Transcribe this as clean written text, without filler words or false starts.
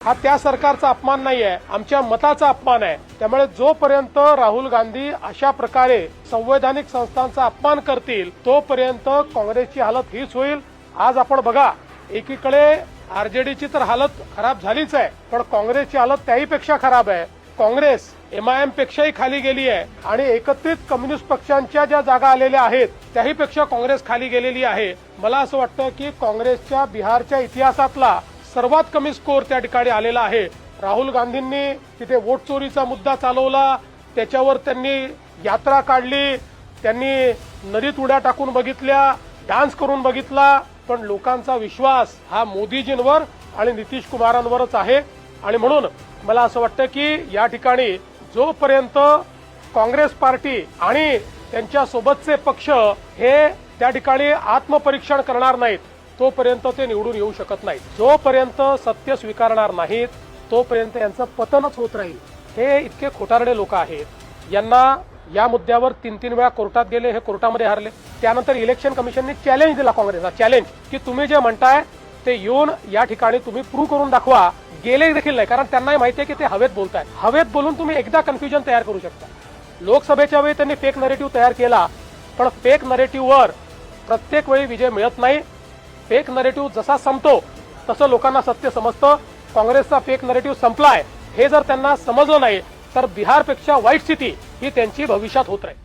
हा त्या सरकारचा अपमान नाहीये, आमच्या मताचा अपमान आहे। त्यामुळे जोपर्यंत राहुल गांधी अशा प्रकारे संवैधानिक संस्थांचा अपमान करतील तोपर्यंत काँग्रेसची हालत हीच होईल। आज आपण बघा, एकीकडे आरजेडीची तर हालत खराब झालीच आहे, पण काँग्रेसची हालत त्याहीपेक्षा खराब आहे। काँग्रेस एमआयएम पेक्षाही खाली गेली आहे आणि एकत्रित कम्युनिस्ट पक्षांच्या ज्या जागा आलेल्या आहेत त्याहीपेक्षा काँग्रेस खाली गेलेली आहे। मला असं वाटतं की काँग्रेसच्या बिहारच्या इतिहासातला सर्वात कमी स्कोर त्या ठिकाणी आलेला आहे। राहुल गांधींनी तिथे वोट चोरीचा मुद्दा चालवला, त्याच्यावर त्यांनी यात्रा काढली, त्यांनी नदीत उड्या टाकून बघितल्या, डान्स करून बघितला, पण लोकांचा विश्वास हा मोदीजींवर आणि नितीश कुमारांवरच आहे। आणि म्हणून मला असं वाटतं की या ठिकाणी जोपर्यंत काँग्रेस पार्टी आणि त्यांच्या सोबतचे पक्ष हे त्या ठिकाणी आत्मपरीक्षण करणार नाहीत तोपर्यंत ते निवडून येऊ शकत नाहीत। जोपर्यंत सत्य स्वीकारणार नाहीत तोपर्यंत यांचं पतनच होत राहील। हे इतके खोटारडे लोक आहेत, यांना या मुद्द्यावर 3-3 वेळा कोर्टात गेले, हे कोर्टामध्ये हारले। त्यानंतर इलेक्शन कमिशनने चॅलेंज दिला काँग्रेसला, चॅलेंज की तुम्ही जे म्हणताय ते येऊन या ठिकाणी तुम्ही प्रूव्ह करून दाखवा। गेले देखील नाही, कारण त्यांनाही माहिती आहे की ते हवेत बोलतायत। हवेत बोलून तुम्ही एकदा कन्फ्युजन तयार करू शकता। लोकसभेच्या वेळी त्यांनी फेक नरेटिव्ह तयार केला, पण फेक नरेटिव्हवर प्रत्येक वेळी विजय मिळत नाही। फेक नरेटिव्ह जसा संपतो तसं लोकांना सत्य समजतं। काँग्रेसचा फेक नरेटिव्ह संपलाय हे जर त्यांना समजलं नाही तर बिहारपेक्षा वाईट स्थिती ही त्यांची भविष्यात होत राहील।